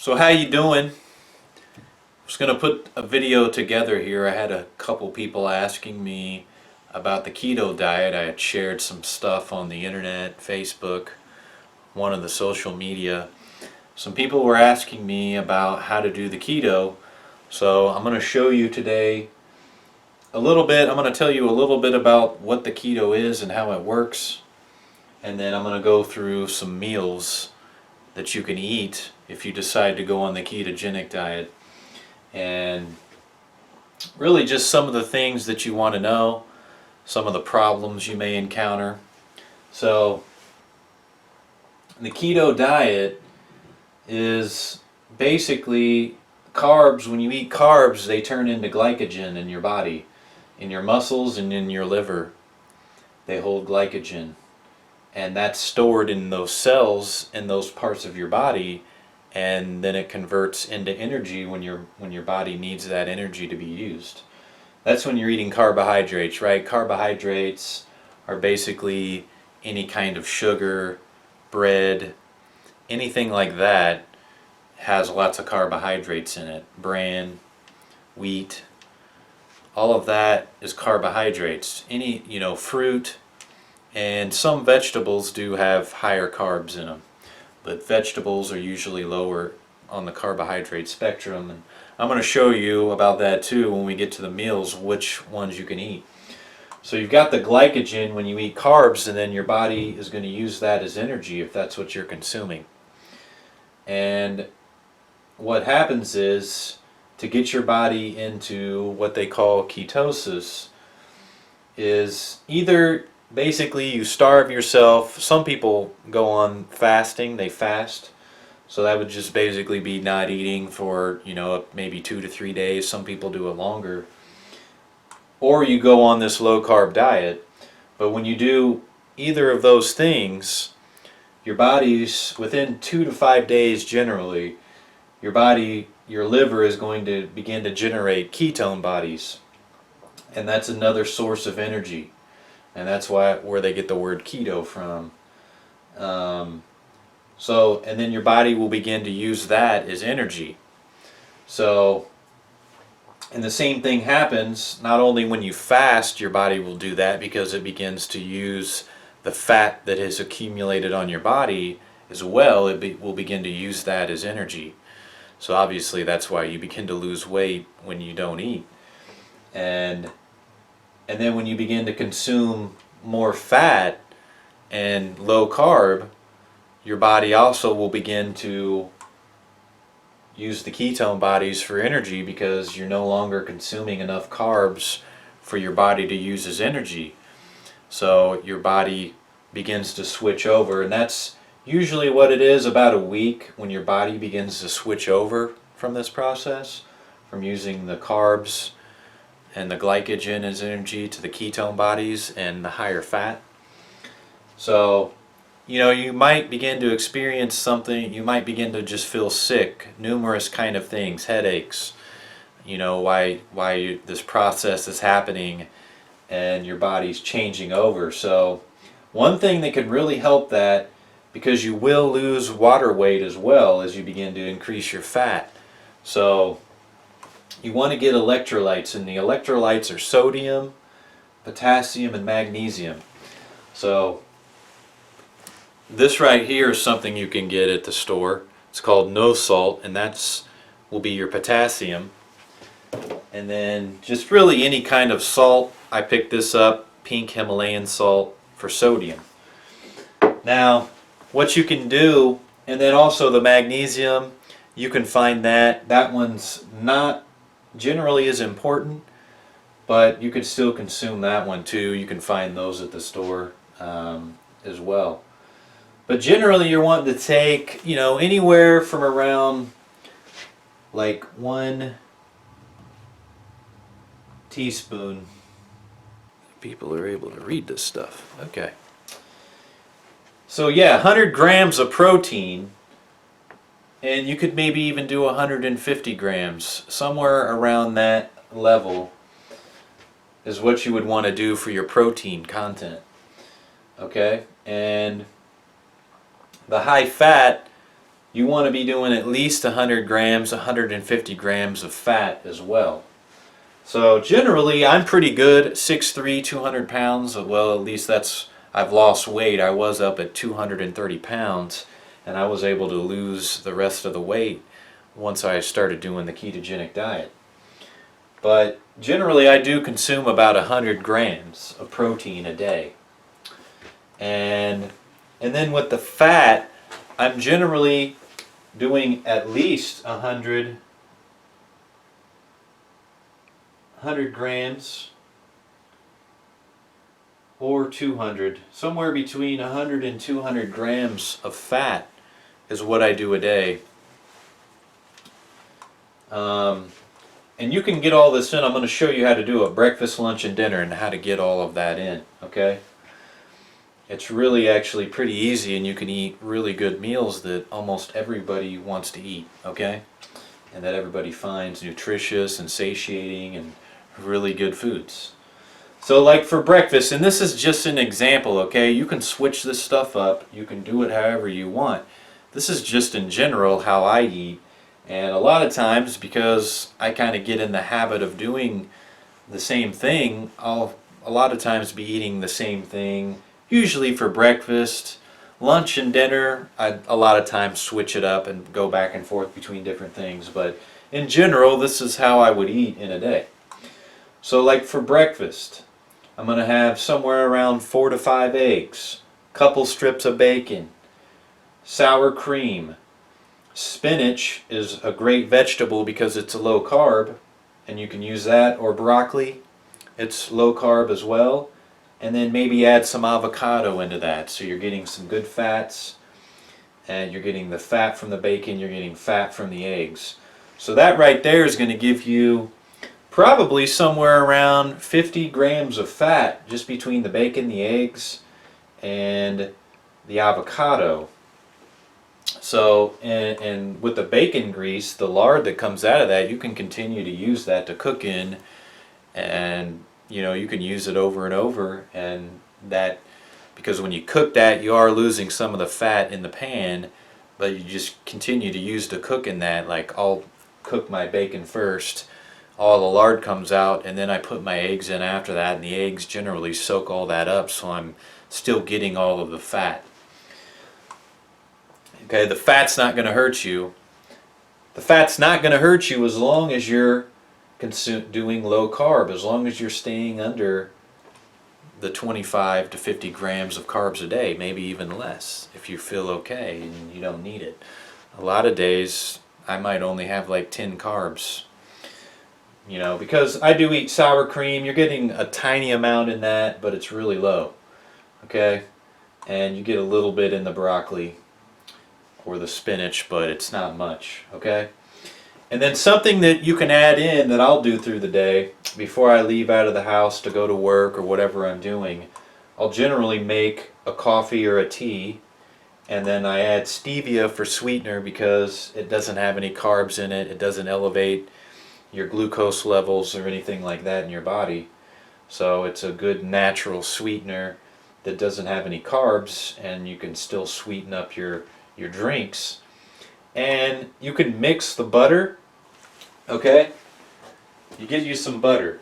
So how you doing? I was going to put a video together here. I had a couple people asking me about the keto diet. I had shared some stuff on the internet, Facebook, one of the social media. Some people were asking me about how to do the keto. So I'm going to show you today a little bit. I'm going to tell you a little bit about what the keto is and how it works. And then I'm going to go through some meals that you can eat if you decide to go on the ketogenic diet, and really just some of the things that you want to know, some of the problems you may encounter. So the keto diet is basically carbs. When you eat carbs, they turn into glycogen in your body, in your muscles and in your liver. They hold glycogen, and that's stored in those cells in those parts of your body, and then it converts into energy when your body needs that energy to be used. That's when you're eating carbohydrates, right? Carbohydrates are basically any kind of sugar, bread, anything like that has lots of carbohydrates in it. Bran, wheat, all of that is carbohydrates. Any, fruit, and some vegetables do have higher carbs in them, but vegetables are usually lower on the carbohydrate spectrum. And I'm going to show you about that too when we get to the meals, which ones you can eat. So you've got the glycogen when you eat carbs, and then your body is going to use that as energy if that's what you're consuming. And what happens is, to get your body into what they call ketosis, is either basically you starve yourself. Some people go on fasting, they fast. So that would just basically be not eating for, maybe 2 to 3 days. Some people do it longer. Or you go on this low carb diet. But when you do either of those things, your body's within 2 to 5 days generally, your liver is going to begin to generate ketone bodies. And that's another source of energy. And that's where they get the word keto from. And then your body will begin to use that as energy. So, and the same thing happens not only when you fast, your body will do that because it begins to use the fat that has accumulated on your body as well. It will begin to use that as energy. So obviously that's why you begin to lose weight when you don't eat. And then when you begin to consume more fat and low carb, your body also will begin to use the ketone bodies for energy because you're no longer consuming enough carbs for your body to use as energy. So your body begins to switch over, and that's usually what it is, about a week when your body begins to switch over from this process, from using the carbs and the glycogen as energy to the ketone bodies and the higher fat. So, you might begin to experience something. You might begin to just feel sick, numerous kind of things, headaches, why this process is happening and your body's changing over. So one thing that can really help that, because you will lose water weight as well as you begin to increase your fat. So you want to get electrolytes, and the electrolytes are sodium, potassium, and magnesium. So this right here is something you can get at the store. It's called no salt, and that's will be your potassium. And then just really any kind of salt. I picked this up, pink Himalayan salt, for sodium. Now, what you can do, and then also the magnesium, you can find that. That one's not generally as important, but you could still consume that one too. You can find those at the store as well. But generally you're wanting to take, anywhere from around like 1 teaspoon. People are able to read this stuff. Okay. So yeah, 100 grams of protein, and you could maybe even do 150 grams. Somewhere around that level is what you would want to do for your protein content. Okay? And the high fat you want to be doing at least 100 grams, 150 grams of fat as well. So generally, I'm pretty good, 6'3", 200 pounds. Well, at least I've lost weight. I was up at 230 pounds, and I was able to lose the rest of the weight once I started doing the ketogenic diet. But generally, I do consume about 100 grams of protein a day. And then with the fat, I'm generally doing at least 100 grams or 200. Somewhere between 100 and 200 grams of fat is what I do a day. And you can get all this in. I'm going to show you how to do it, breakfast, lunch, and dinner, and how to get all of that in, okay? It's really actually pretty easy, and you can eat really good meals that almost everybody wants to eat, okay? And that everybody finds nutritious and satiating and really good foods. So like for breakfast, and this is just an example, okay? You can switch this stuff up. You can do it however you want. This is just in general how I eat. And a lot of times, because I kind of get in the habit of doing the same thing, I'll a lot of times be eating the same thing, usually for breakfast. Lunch and dinner, I a lot of times switch it up and go back and forth between different things. But in general, this is how I would eat in a day. So like for breakfast, I'm going to have somewhere around 4 to 5 eggs, couple strips of bacon, sour cream. Spinach is a great vegetable because it's a low carb, and you can use that, or broccoli. It's low carb as well. And then maybe add some avocado into that, so you're getting some good fats, and you're getting the fat from the bacon, you're getting fat from the eggs. So that right there is going to give you probably somewhere around 50 grams of fat just between the bacon, the eggs, and the avocado. So, and with the bacon grease, the lard that comes out of that, you can continue to use that to cook in, and you know, you can use it over and over, and that, because when you cook that, you are losing some of the fat in the pan, but you just continue to use to cook in that. Like, I'll cook my bacon first, all the lard comes out, and then I put my eggs in after that, and the eggs generally soak all that up, so I'm still getting all of the fat. Okay, the fat's not going to hurt you. The fat's not going to hurt you as long as you're doing low carb, as long as you're staying under the 25 to 50 grams of carbs a day, maybe even less if you feel okay and you don't need it. A lot of days I might only have like 10 carbs, you know, because I do eat sour cream. You're getting a tiny amount in that, but it's really low, okay? And you get a little bit in the broccoli or the spinach, but it's not much, okay? And then something that you can add in that I'll do through the day before I leave out of the house to go to work or whatever I'm doing, I'll generally make a coffee or a tea, and then I add stevia for sweetener because it doesn't have any carbs in it. It doesn't elevate your glucose levels or anything like that in your body. So it's a good natural sweetener that doesn't have any carbs, and you can still sweeten up your drinks. And you can mix the butter, okay? You get you some butter,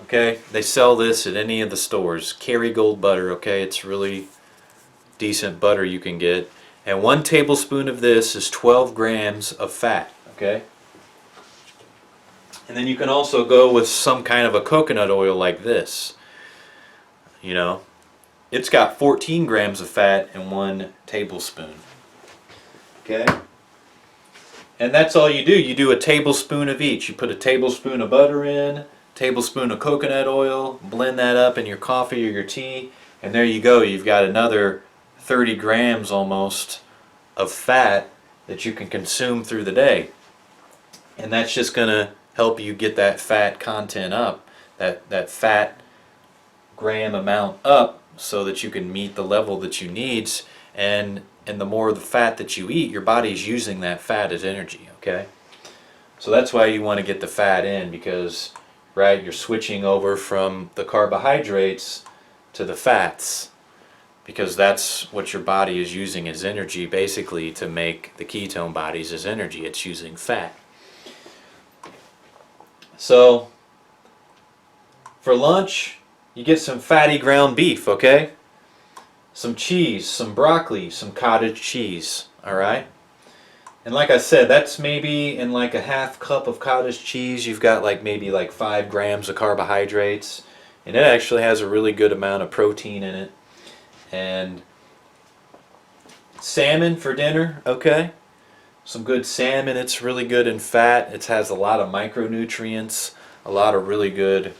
okay? They sell this at any of the stores. Kerrygold butter, okay? It's really decent butter you can get. And 1 tablespoon of this is 12 grams of fat, okay? And then you can also go with some kind of a coconut oil like this. You know, it's got 14 grams of fat in 1 tablespoon. Okay? And that's all you do. You do a tablespoon of each. You put a tablespoon of butter in, tablespoon of coconut oil, blend that up in your coffee or your tea, and there you go. You've got another 30 grams almost of fat that you can consume through the day. And that's just going to help you get that fat content up, that fat gram amount up, so that you can meet the level that you need. And the more the fat that you eat, your body's using that fat as energy, okay? So that's why you want to get the fat in, because, right, you're switching over from the carbohydrates to the fats. because that's what your body is using as energy, basically, to make the ketone bodies as energy. It's using fat. So for lunch, you get some fatty ground beef, okay? Some cheese, some broccoli, some cottage cheese, all right? And like I said, that's maybe in like a half cup of cottage cheese, you've got like maybe like 5 grams of carbohydrates. And it actually has a really good amount of protein in it. And salmon for dinner, okay? Some good salmon. It's really good in fat. It has a lot of micronutrients, a lot of really good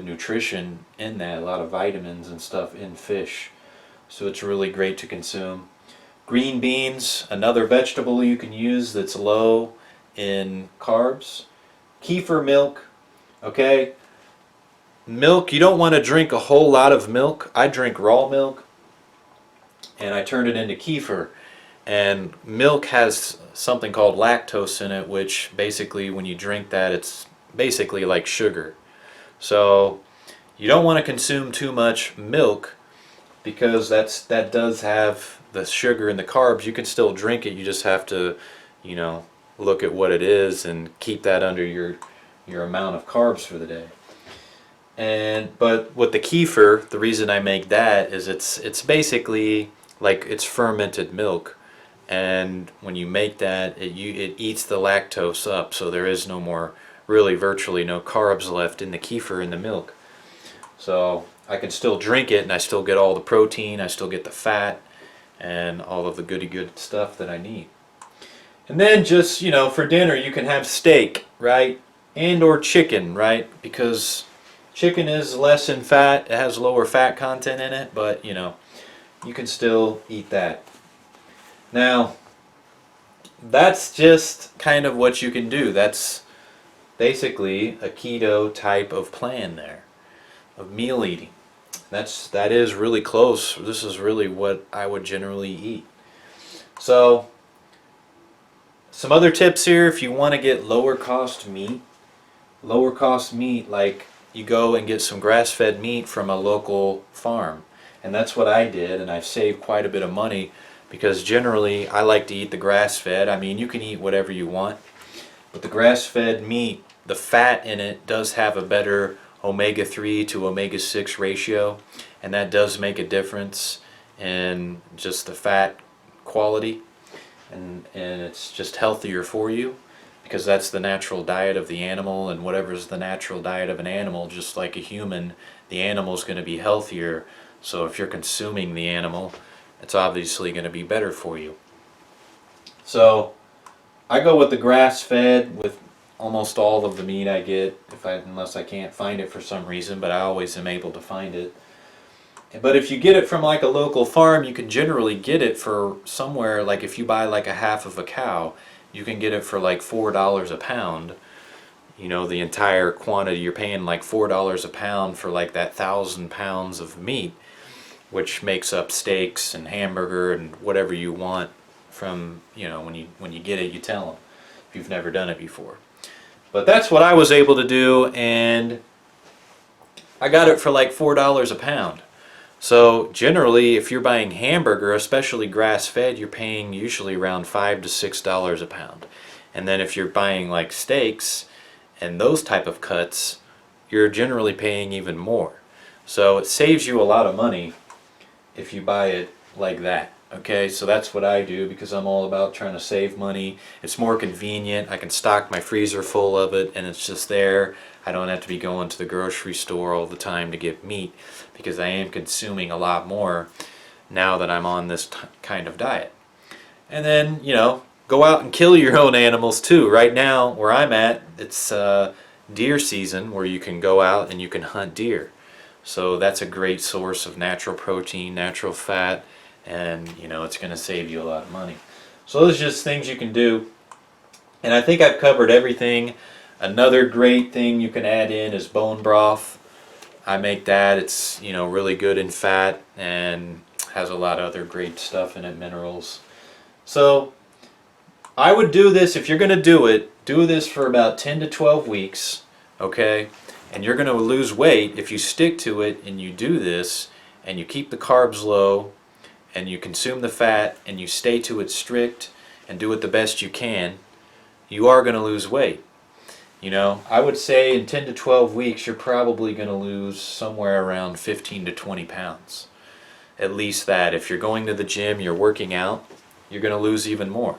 nutrition in that, a lot of vitamins and stuff in fish. So it's really great to consume. Green beans, another vegetable you can use that's low in carbs. Kefir milk, okay? Milk, you don't want to drink a whole lot of milk. I drink raw milk and I turn it into kefir. And milk has something called lactose in it, which basically when you drink that, it's basically like sugar. So you don't want to consume too much milk because that does have the sugar and the carbs. You can still drink it, you just have to, look at what it is and keep that under your amount of carbs for the day. But with the kefir, the reason I make that is it's basically like it's fermented milk, and when you make that, it eats the lactose up, so there is no more, really virtually no carbs left in the kefir in the milk. So I can still drink it and I still get all the protein, I still get the fat and all of the good stuff that I need. And then just, for dinner you can have steak, right? And or chicken, right? Because chicken is less in fat, it has lower fat content in it, but you can still eat that. Now, that's just kind of what you can do. That's basically a keto type of plan there, of meal eating. That is really close. This is really what I would generally eat. So, some other tips here if you want to get lower cost meat, like you go and get some grass-fed meat from a local farm. And that's what I did, and I've saved quite a bit of money because generally I like to eat the grass-fed. I mean, you can eat whatever you want, but the grass-fed meat, the fat in it does have a better omega-3 to omega-6 ratio, and that does make a difference in just the fat quality, and it's just healthier for you because that's the natural diet of the animal, and whatever's the natural diet of an animal, just like a human, the animal's going to be healthier. So if you're consuming the animal, it's obviously going to be better for you. So I go with the grass-fed with almost all of the meat I get, unless I can't find it for some reason, but I always am able to find it. But if you get it from like a local farm, you can generally get it for somewhere, like if you buy like a half of a cow, you can get it for like $4 a pound. The entire quantity, you're paying like $4 a pound for like that 1,000 pounds of meat, which makes up steaks and hamburger and whatever you want from, when you get it, you tell them if you've never done it before. But that's what I was able to do, and I got it for like $4 a pound. So generally, if you're buying hamburger, especially grass-fed, you're paying usually around $5 to $6 a pound. And then if you're buying like steaks and those type of cuts, you're generally paying even more. So it saves you a lot of money if you buy it like that. Okay, so that's what I do because I'm all about trying to save money. It's more convenient. I can stock my freezer full of it and it's just there. I don't have to be going to the grocery store all the time to get meat because I am consuming a lot more now that I'm on this kind of diet. And then, go out and kill your own animals too. Right now, where I'm at, it's deer season where you can go out and you can hunt deer. So that's a great source of natural protein, natural fat, and it's going to save you a lot of money. So those are just things you can do. And I think I've covered everything. Another great thing you can add in is bone broth. I make that. It's really good in fat and has a lot of other great stuff in it, minerals. So I would do this, if you're going to do it, do this for about 10 to 12 weeks, okay? And you're going to lose weight if you stick to it and you do this and you keep the carbs low and you consume the fat and you stay to it strict and do it the best you can. You are going to lose weight. You know, I would say in 10 to 12 weeks you're probably going to lose somewhere around 15 to 20 pounds. At least that. If you're going to the gym, you're working out, you're going to lose even more.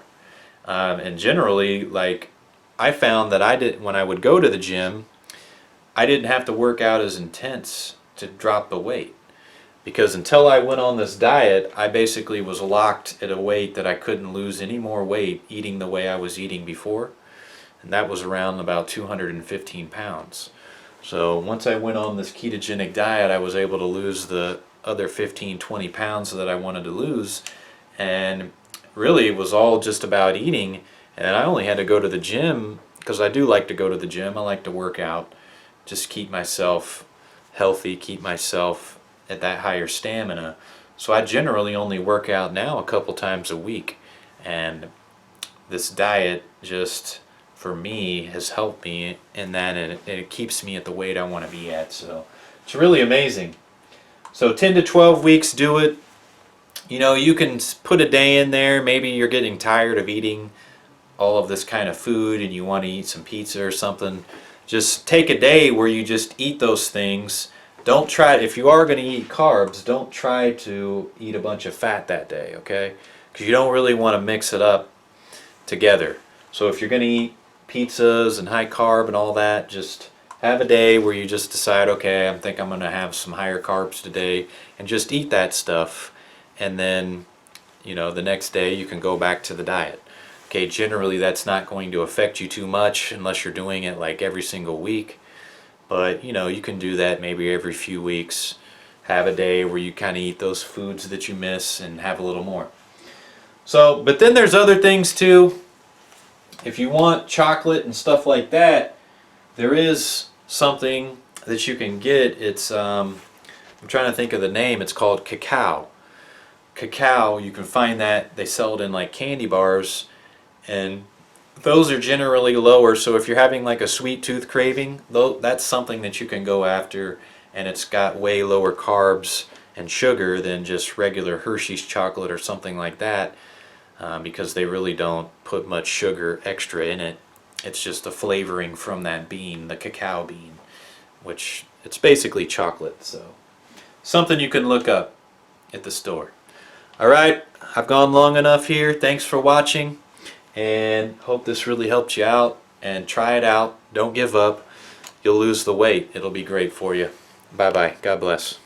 And generally, like, I found that when I would go to the gym, I didn't have to work out as intense to drop the weight. Because until I went on this diet, I basically was locked at a weight that I couldn't lose any more weight eating the way I was eating before. And that was around about 215 pounds. So once I went on this ketogenic diet, I was able to lose the other 15-20 pounds that I wanted to lose. And really it was all just about eating. And I only had to go to the gym, because I do like to go to the gym. I like to work out, just keep myself healthy, keep myself at that higher stamina. So I generally only work out now a couple times a week. And this diet just, for me, has helped me in that, and it keeps me at the weight I want to be at. So it's really amazing. So 10 to 12 weeks, do it. You know, you can put a day in there. Maybe you're getting tired of eating all of this kind of food and you want to eat some pizza or something. Just take a day where you just eat those things. Don't try, if you are going to eat carbs, don't try to eat a bunch of fat that day, okay? Because you don't really want to mix it up together. So if you're going to eat pizzas and high carb and all that, just have a day where you just decide, okay, I think I'm going to have some higher carbs today, and just eat that stuff. And then, you know, the next day you can go back to the diet. Okay, generally that's not going to affect you too much unless you're doing it like every single week. But, you know, you can do that maybe every few weeks. Have a day where you kind of eat those foods that you miss and have a little more. So, but then there's other things too. If you want chocolate and stuff like that, there is something that you can get. It's, I'm trying to think of the name. It's called cacao. Cacao, you can find that. They sell it in like candy bars. And those are generally lower. So if you're having like a sweet tooth craving, that's something that you can go after. And it's got way lower carbs and sugar than just regular Hershey's chocolate or something like that. Because they really don't put much sugar extra in it. It's just the flavoring from that bean, the cacao bean, which it's basically chocolate. So something you can look up at the store. Alright, I've gone long enough here. Thanks for watching, and hope this really helped you out. And try it out. Don't give up. You'll lose the weight. It'll be great for you. Bye bye. God bless.